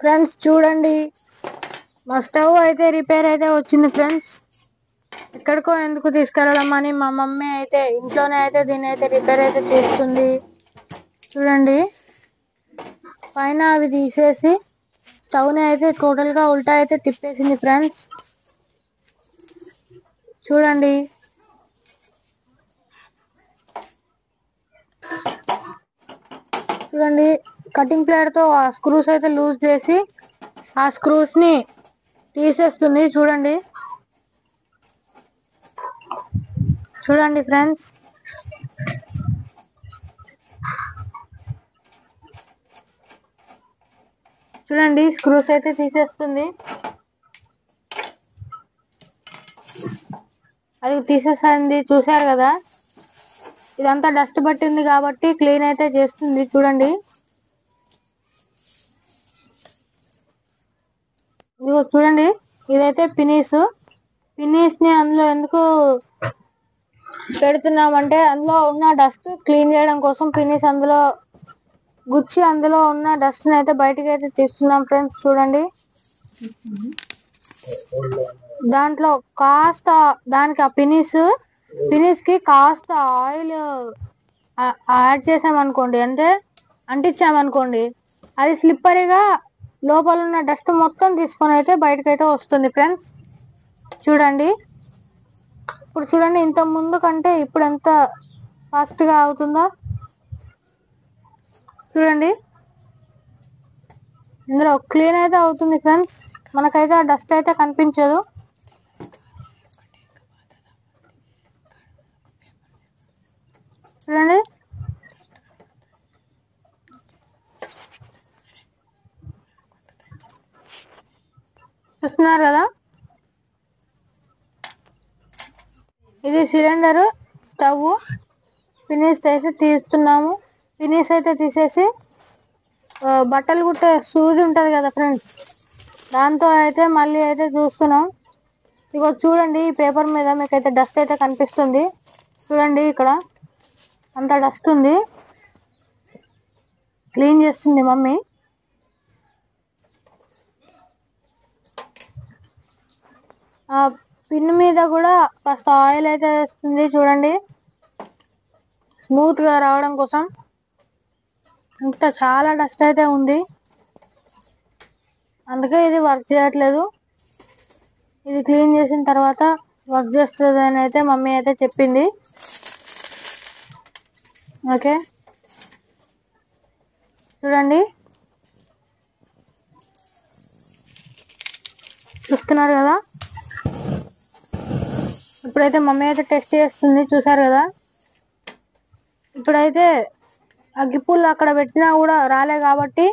Friends చూడండి, మా stove అయితే రిపేర్ అయితే వచ్చింది ఫ్రెండ్స్. ఎక్కడికో ఎందుకు తీసుకెళ్ళమని మా మమ్మీ అయితే ఇంట్లోనే అయితే దీన్ని అయితే రిపేర్ అయితే చేస్తుంది. చూడండి, పైన అవి తీసేసి స్టవ్ని అయితే టోటల్గా ఉల్టా అయితే తిప్పేసింది ఫ్రెండ్స్. చూడండి, చూడండి కటింగ్ ప్లేట్తో ఆ స్క్రూస్ అయితే లూజ్ చేసి ఆ స్క్రూస్ని తీసేస్తుంది. చూడండి, చూడండి ఫ్రెండ్స్, చూడండి స్క్రూస్ అయితే తీసేస్తుంది. అది తీసేసింది, చూసారు కదా. ఇదంతా డస్ట్ పట్టింది కాబట్టి క్లీన్ అయితే చేస్తుంది. చూడండి, ఇదిగో చూడండి, ఇదైతే పినీస్ ని అందులో ఎందుకు పెడుతున్నామంటే అందులో ఉన్న డస్ట్ క్లీన్ చేయడం కోసం పినీస్ అందులో గుచ్చి అందులో ఉన్న డస్ట్ ని అయితే బయటకి అయితే తీస్తున్నాం ఫ్రెండ్స్. చూడండి, దాంట్లో కాస్త దానికి ఆ పినీస్ కి కాస్త ఆయిల్ యాడ్ చేసామనుకోండి, అంటే అంటించామనుకోండి, అది స్లిప్పరీగా లోపల ఉన్న డస్ట్ మొత్తం తీసుకొని అయితే బయటకైతే వస్తుంది ఫ్రెండ్స్. చూడండి, ఇప్పుడు చూడండి, ఇంత ముందు కంటే ఇప్పుడు ఎంత ఫాస్ట్గా అవుతుందో చూడండి. ఇందులో క్లీన్ అయితే అవుతుంది ఫ్రెండ్స్, మనకైతే ఆ డస్ట్ అయితే కనిపించదు. చూడండి, చూస్తున్నారు కదా, ఇది సిలిండర్ స్టవ్ ఫినిష్ చేసి తీస్తున్నాము. ఫినిష్ అయితే తీసేసి బట్టలు కుట్టే సూది ఉంటుంది కదా ఫ్రెండ్స్, దాంతో అయితే మళ్ళీ అయితే చూస్తున్నాం. ఇగో చూడండి, ఈ పేపర్ మీద మీకైతే డస్ట్ అయితే కనిపిస్తుంది. చూడండి, ఇక్కడ అంత డస్ట్ ఉంది, క్లీన్ చేస్తుంది మమ్మీ. ఆ పిన్ మీద కూడా కాస్త ఆయిల్ అయితే వేస్తుంది. చూడండి, స్మూత్ గా రావడం కోసం. ఇంకా చాలా డస్ట్ అయితే ఉంది, అందుకే ఇది వర్క్ చేయట్లేదు. ఇది క్లీన్ చేసిన తర్వాత వర్క్ చేస్తుంది అని అయితే మమ్మీ అయితే చెప్పింది. ఓకే, చూడండి, చూస్తున్నారు కదా. ఇప్పుడైతే మమ్మీ అయితే టెస్ట్ చేస్తుంది, చూసారు కదా. ఇప్పుడైతే అగ్గిపుల్లు అక్కడ పెట్టినా కూడా రాలే కాబట్టి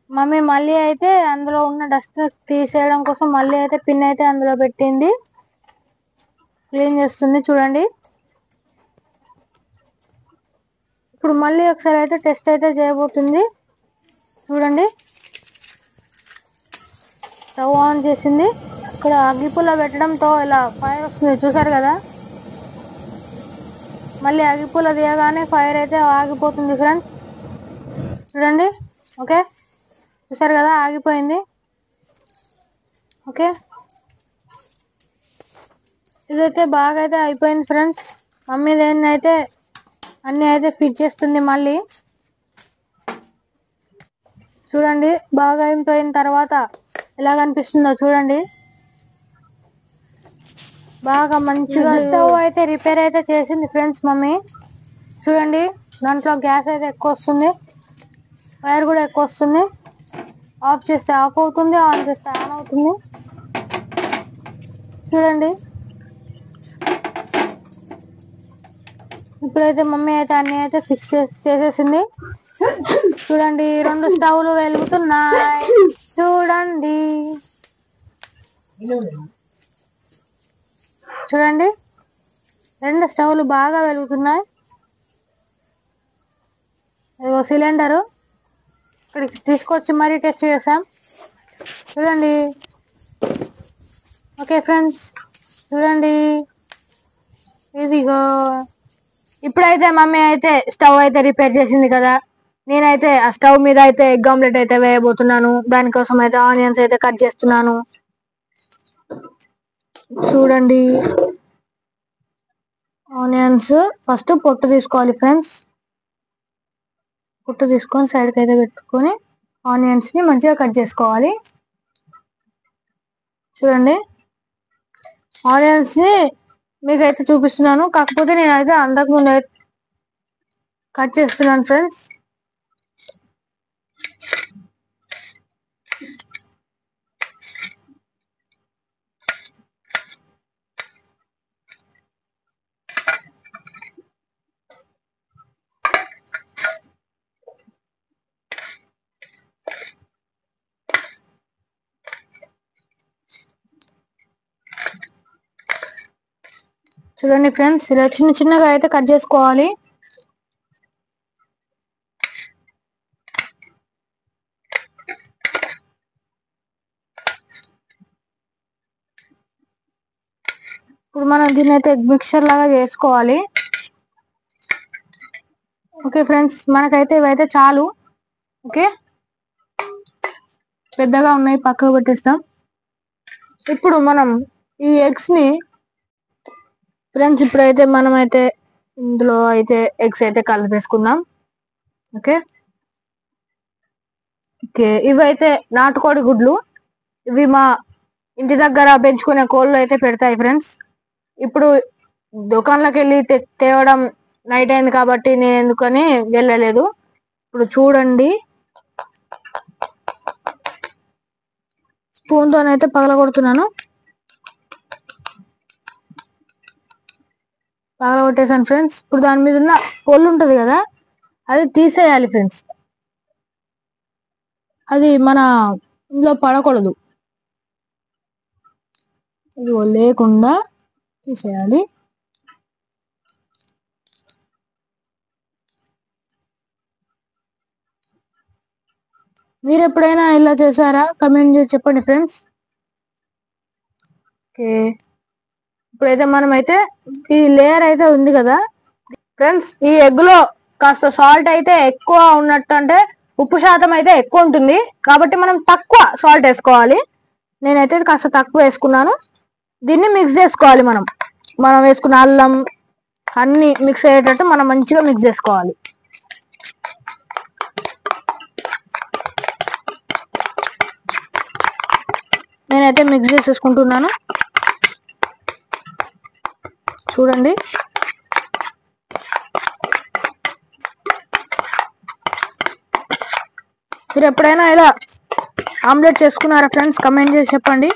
మమ్మీ మళ్ళీ అయితే అందులో ఉన్న డస్ట్ తీసేయడం కోసం మళ్ళీ అయితే పిన్ అయితే అందులో పెట్టింది, క్లీన్ చేస్తుంది. చూడండి, ఇప్పుడు మళ్ళీ ఒకసారి అయితే టెస్ట్ అయితే చేయబోతుంది. చూడండి, స్టవ్ ఆన్ చేసింది. ఇక్కడ అగ్గిపుల్ల పెట్టడంతో ఇలా ఫైర్ వస్తుంది, చూసారు కదా. మళ్ళీ అగ్గిపుల్ల తీయగానే ఫైర్ అయితే ఆగిపోతుంది ఫ్రెండ్స్. చూడండి, ఓకే, చూసారు కదా, ఆగిపోయింది. ఓకే, ఇదైతే బాగా అయితే అయిపోయింది ఫ్రెండ్స్. మమ్మీ దేన్ని అయితే అన్నీ అయితే ఫిట్ చేస్తుంది మళ్ళీ. చూడండి, బాగా అయిపోయిన తర్వాత ఎలా కనిపిస్తుందో చూడండి. బాగా మంచిగా స్టవ్ అయితే రిపేర్ అయితే చేసింది ఫ్రెండ్స్ మమ్మీ. చూడండి, దాంట్లో గ్యాస్ అయితే ఎక్కువ వస్తుంది, వైర్ కూడా ఎక్కువ వస్తుంది. ఆఫ్ చేస్తే ఆఫ్ అవుతుంది, ఆన్ చేస్తే ఆన్ అవుతుంది. చూడండి, ఇప్పుడైతే మమ్మీ అయితే అన్ని అయితే ఫిక్స్ చేసేసింది. చూడండి, 2 స్టవ్లు వెలుగుతున్నాయి. చూడండి, చూడండి, 2 స్టవ్లు బాగా వెలుగుతున్నాయి. ఇదిగో సిలిండరు ఇక్కడికి తీసుకొచ్చి మరీ టెస్ట్ చేసాం. చూడండి, ఓకే ఫ్రెండ్స్, చూడండి, ఇదిగో ఇప్పుడైతే మమ్మీ అయితే స్టవ్ అయితే రిపేర్ చేసింది కదా. నేనైతే ఆ స్టవ్ మీద అయితే ఎగ్ ఆమ్లెట్ అయితే వేయబోతున్నాను. దానికోసం అయితే ఆనియన్స్ అయితే కట్ చేస్తున్నాను. చూడండి, ఆనియన్స్ ఫస్ట్ పొట్టు తీసుకోవాలి ఫ్రెండ్స్. పొట్టు తీసుకొని సైడ్కి అయితే పెట్టుకొని ఆనియన్స్ ని మంచిగా కట్ చేసుకోవాలి. చూడండి, ఆనియన్స్ ని మీకైతే చూపిస్తున్నాను. కాకపోతే నేనైతే అంతకుముందు అయితే కట్ చేస్తున్నాను ఫ్రెండ్స్. చూడండి ఫ్రెండ్స్, ఇలా చిన్న చిన్నగా అయితే కట్ చేసుకోవాలి. ఇప్పుడు మనం దీన్ని అయితే మిక్చర్ లాగా చేసుకోవాలి. ఓకే ఫ్రెండ్స్, మనకైతే ఇవైతే చాలు. ఓకే, పెద్దగా ఉన్నాయి, పక్కకు పెట్టేస్తాం. ఇప్పుడు మనం ఈ ఎగ్స్ ని ఫ్రెండ్స్, ఇప్పుడైతే మనమైతే ఇందులో అయితే ఎగ్స్ అయితే కలిపేసుకుందాం. ఓకే ఓకే, ఇవైతే నాటుకోడి గుడ్లు. ఇవి మా ఇంటి దగ్గర పెంచుకునే కోళ్ళు అయితే పెడతాయి ఫ్రెండ్స్. ఇప్పుడు దుకాణంలోకి వెళ్ళి తేవడం నైట్ అయింది కాబట్టి నేను ఎందుకని వెళ్ళలేదు. ఇప్పుడు చూడండి, స్పూన్ తోనైతే పగలగొడుతున్నాను. పగలగొట్టేసాను ఫ్రెండ్స్. ఇప్పుడు దాని మీద ఉన్న పొల్లు ఉంటది కదా, అది తీసేయాలి ఫ్రెండ్స్. అది మన ఇందులో పడకూడదు, ఇది లేకుండా తీసేయాలి. మీరు ఎప్పుడైనా ఇలా చేశారా? కమెంట్ చేసి చెప్పండి ఫ్రెండ్స్. ఓకే, ఇప్పుడైతే మనమైతే ఈ లేయర్ అయితే ఉంది కదా ఫ్రెండ్స్, ఈ ఎగ్ లో కాస్త సాల్ట్ అయితే ఎక్కువ ఉన్నట్టు, అంటే ఉప్పు శాతం అయితే ఎక్కువ ఉంటుంది కాబట్టి మనం తక్కువ సాల్ట్ వేసుకోవాలి. నేనైతే కాస్త తక్కువ వేసుకున్నాను. దీన్ని మిక్స్ చేసుకోవాలి. మనం వేసుకున్న అల్లం అన్ని మిక్స్ అయ్యేటట్టు మనం మంచిగా మిక్స్ చేసుకోవాలి. నేనైతే మిక్స్ చేసేసుకుంటున్నాను. చూడండి, మీరు ఎప్పుడైనా ఇలా ఆమ్లెట్ చేసుకున్నారా ఫ్రెండ్స్? కమెంట్ చేసి చెప్పండి.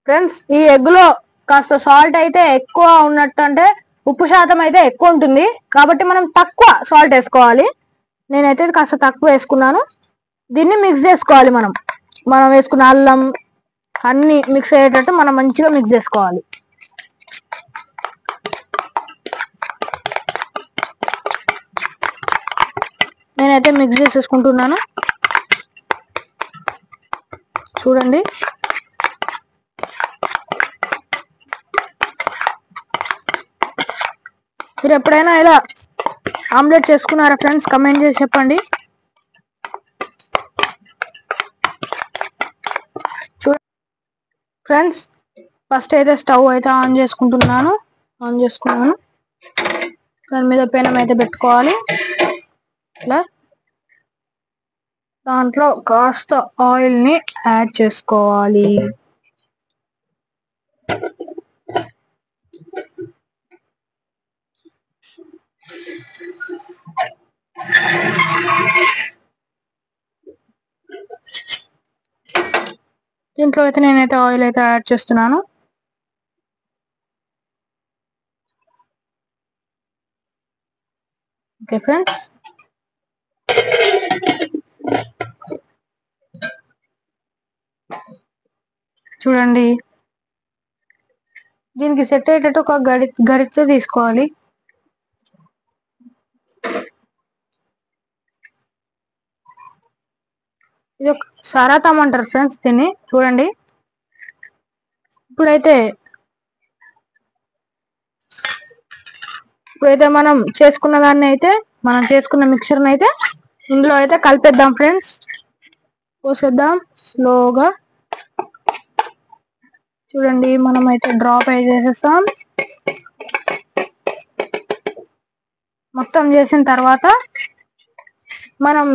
ఫ్రెండ్స్, ఈ ఎగ్ లో కాస్త సాల్ట్ అయితే ఎక్కువ ఉన్నట్టు, అంటే ఉప్పు శాతం అయితే ఎక్కువ ఉంటుంది కాబట్టి మనం తక్కువ సాల్ట్ వేసుకోవాలి. నేనైతే కాస్త తక్కువ వేసుకున్నాను. దీన్ని మిక్స్ చేసుకోవాలి. మనం వేసుకున్న అల్లం అన్ని మిక్స్ అయ్యేటట్టు మనం మంచిగా మిక్స్ చేసుకోవాలి. నేనైతే మిక్స్ చేసేసుకుంటున్నాను. చూడండి, మీరు ఎప్పుడైనా ఇలా ఆమ్లెట్ చేసుకున్నారా ఫ్రెండ్స్? కమెంట్ చేసి చెప్పండి. ఫ్రెండ్స్, ఫస్ట్ అయితే స్టవ్ అయితే ఆన్ చేసుకున్నాను. దాని మీద పెనం అయితే పెట్టుకోవాలి. ఇలా దాంట్లో కాస్త ఆయిల్ ని యాడ్ చేసుకోవాలి. దీంట్లో అయితే నేనైతే ఆయిల్ అయితే యాడ్ చేస్తున్నాను. ఓకే ఫ్రెండ్స్, చూడండి, దీనికి సెట్ అయ్యేటట్టు ఒక గరిటె తీసుకోవాలి. ఇది ఒక సరాతం అంటారు ఫ్రెండ్స్ దీన్ని. చూడండి, ఇప్పుడైతే ఇప్పుడైతే మనం చేసుకున్న మిక్చర్ని అయితే ఇందులో అయితే కలిపేద్దాం ఫ్రెండ్స్. పోసేద్దాం స్లోగా. చూడండి మనం అయితే డ్రాప్ అయి చేసేస్తాం. మొత్తం చేసిన తర్వాత మనం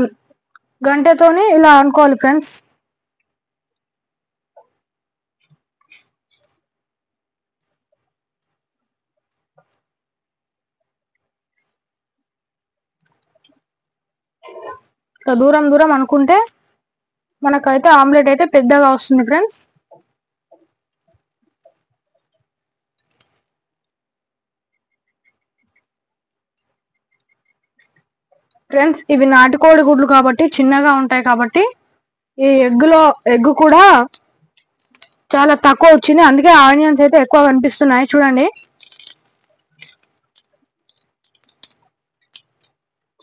గంటెతోని ఇలా అనుకోవాలి ఫ్రెండ్స్. దూరం దూరం అనుకుంటే మనకైతే ఆమ్లెట్ అయితే పెద్దగా వస్తుంది ఫ్రెండ్స్. ఫ్రెండ్స్ ఇవి నాటుకోడి గుడ్లు కాబట్టి చిన్నగా ఉంటాయి కాబట్టి ఈ ఎగ్ కూడా చాలా తక్కువ వచ్చింది. అందుకే ఆనియన్స్ అయితే ఎక్కువ కనిపిస్తున్నాయి.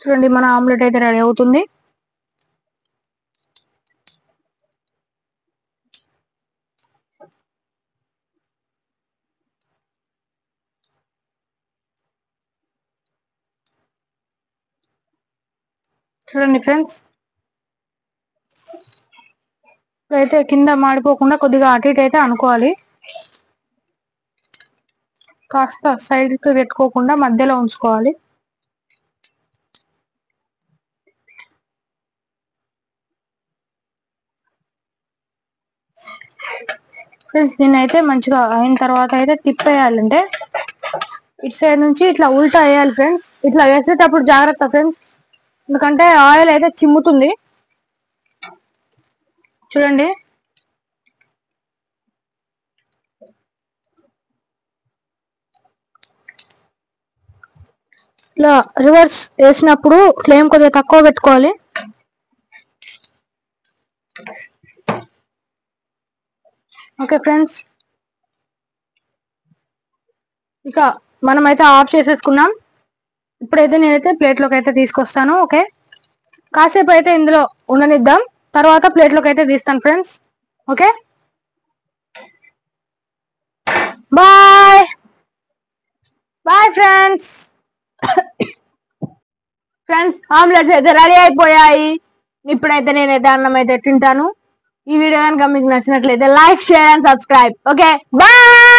చూడండి మన ఆమ్లెట్ అయితే రెడీ అవుతుంది. చూడండి ఫ్రెండ్స్, ఇప్పుడైతే కింద మాడిపోకుండా కొద్దిగా అటు ఇటు అయితే అనుకోవాలి. కాస్త సైడ్కి పెట్టుకోకుండా మధ్యలో ఉంచుకోవాలి. ఫ్రెండ్స్ దీన్ని అయితే మంచిగా అయిన తర్వాత అయితే తిప్పేయాలంటే ఇటు సైడ్ నుంచి ఇట్లా ఉల్టా వేయాలి ఫ్రెండ్స్. ఇట్లా వేసేటప్పుడు జాగ్రత్త ఫ్రెండ్స్, ఎందుకంటే ఆయిల్ అయితే చిమ్ముతుంది. చూడండి ఇలా రివర్స్ వేసినప్పుడు ఫ్లేమ్ కొద్దిగా తక్కువ పెట్టుకోవాలి. ఓకే ఫ్రెండ్స్, ఇక మనమైతే ఆఫ్ చేసేసుకున్నాం. ఇప్పుడైతే నేనైతే ప్లేట్లోకి అయితే తీసుకొస్తాను. ఓకే, కాసేపు అయితే ఇందులో ఉండనిద్దాం, తర్వాత ప్లేట్లోకి అయితే తీస్తాను friends. Okay bye bye friends. Friends omelettes అయితే రెడీ అయిపోయాయి. ఇప్పుడైతే నేనైతే అన్నం అయితే తింటాను. ఈ వీడియో కనుక మీకు నచ్చినట్లయితే like, share and subscribe. Okay bye.